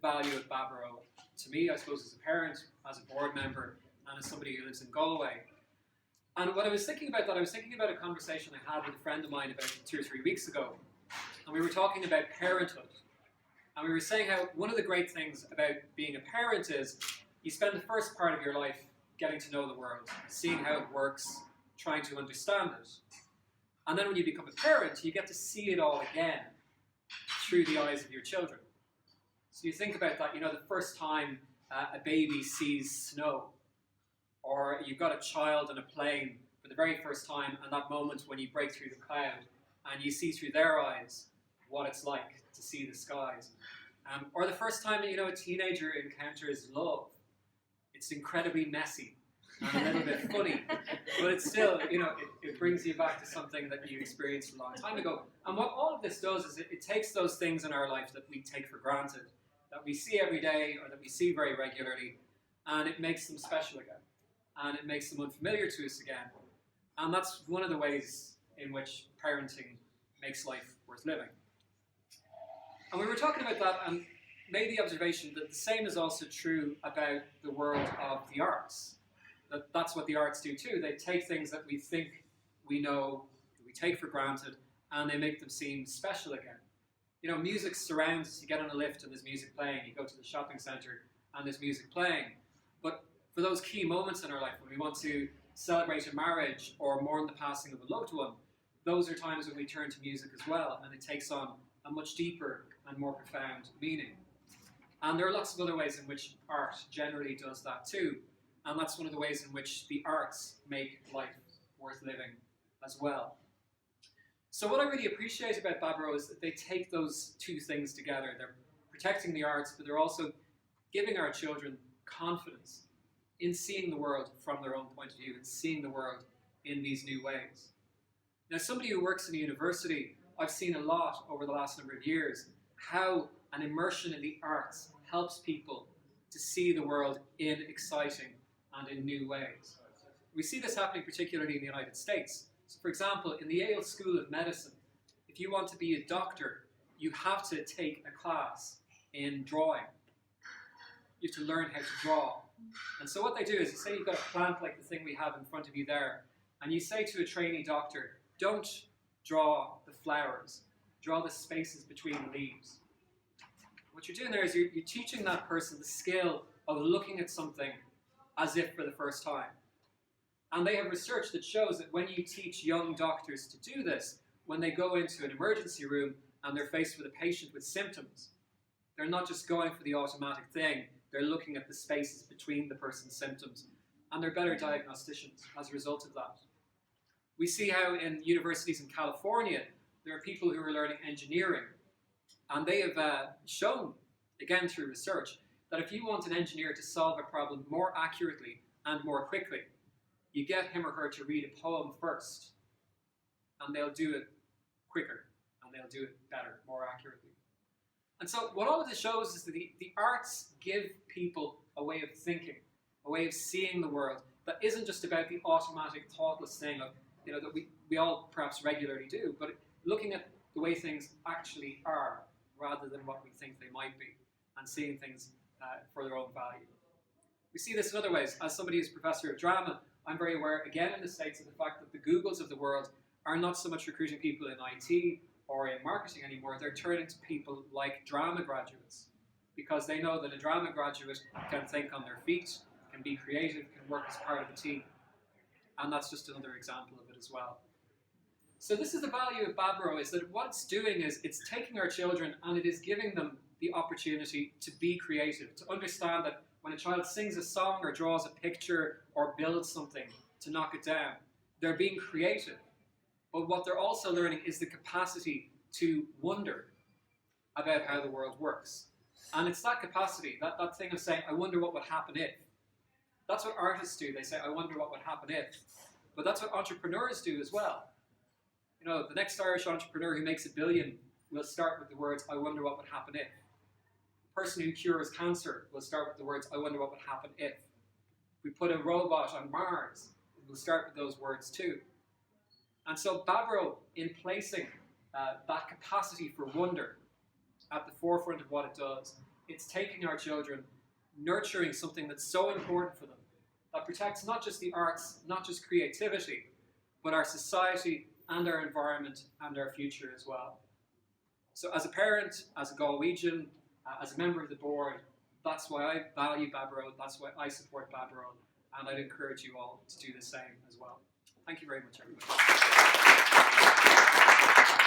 value of Baboró to me, I suppose, as a parent, as a board member, and as somebody who lives in Galway. And when I was thinking about that, I was thinking about a conversation I had with a friend of mine about 2 or 3 weeks ago. And we were talking about parenthood. And we were saying how one of the great things about being a parent is you spend the first part of your life getting to know the world, seeing how it works, trying to understand it. And then when you become a parent, you get to see it all again through the eyes of your children. So you think about that, the first time a baby sees snow, or you've got a child on a plane for the very first time, and that moment when you break through the cloud and you see through their eyes what it's like to see the skies. Or the first time, a teenager encounters love. It's incredibly messy and a little bit funny, but it's still, it brings you back to something that you experienced a long time ago. And what all of this does is it takes those things in our life that we take for granted, that we see every day or that we see very regularly, and it makes them special again. And it makes them unfamiliar to us again. And that's one of the ways in which parenting makes life worth living. And we were talking about that and made the observation that the same is also true about the world of the arts. That's what the arts do too. They take things that we think we know, that we take for granted, and they make them seem special again. Music surrounds us. You get on a lift and there's music playing. You go to the shopping centre and there's music playing. But for those key moments in our life, when we want to celebrate a marriage or mourn the passing of a loved one, those are times when we turn to music as well, and it takes on a much deeper and more profound meaning. And there are lots of other ways in which art generally does that too, and that's one of the ways in which the arts make life worth living as well. So what I really appreciate about Baboró is that they take those two things together. They're protecting the arts, but they're also giving our children confidence in seeing the world from their own point of view and seeing the world in these new ways. Now, somebody who works in a university, I've seen a lot over the last number of years how an immersion in the arts helps people to see the world in exciting and in new ways. We see this happening particularly in the United States. So, for example, in the Yale School of Medicine, if you want to be a doctor, you have to take a class in drawing. You have to learn how to draw. And so what they do is, you say you've got a plant like the thing we have in front of you there, and you say to a trainee doctor, don't draw the flowers, draw the spaces between the leaves. What you're doing there is you're teaching that person the skill of looking at something as if for the first time. And they have research that shows that when you teach young doctors to do this, when they go into an emergency room and they're faced with a patient with symptoms, they're not just going for the automatic thing, they're looking at the spaces between the person's symptoms, and they're better diagnosticians as a result of that. We see how in universities in California, there are people who are learning engineering, and they have shown, again through research, that if you want an engineer to solve a problem more accurately and more quickly, you get him or her to read a poem first, and they'll do it quicker, and they'll do it better, more accurately. And so what all of this shows is that the arts give people a way of thinking, a way of seeing the world that isn't just about the automatic, thoughtless thing of, that we all perhaps regularly do, but looking at the way things actually are rather than what we think they might be, and seeing things for their own value. We see this in other ways. As somebody who's a professor of drama, I'm very aware, again in the States, of the fact that the Googles of the world are not so much recruiting people in IT or in marketing anymore. They're turning to people like drama graduates, because they know that a drama graduate can think on their feet, can be creative, can work as part of a team. And that's just another example of it as well. So this is the value of Baboró, is that what it's doing is it's taking our children and it is giving them the opportunity to be creative, to understand that when a child sings a song or draws a picture or builds something, to knock it down, they're being creative. But what they're also learning is the capacity to wonder about how the world works. And it's that capacity, that thing of saying, I wonder what would happen if. That's what artists do. They say, I wonder what would happen if. But that's what entrepreneurs do as well. The next Irish entrepreneur who makes $1 billion will start with the words, I wonder what would happen if. The person who cures cancer will start with the words, I wonder what would happen if. If we put a robot on Mars, it will start with those words too. And so Baboró, in placing that capacity for wonder at the forefront of what it does, It's taking our children, nurturing something that's so important for them, that protects not just the arts, not just creativity, but our society and our environment and our future as well. So as a parent, as a Galwegian, as a member of the board, that's why I value Baboró, that's why I support Baboró, and I'd encourage you all to do the same as well. Thank you very much, everybody.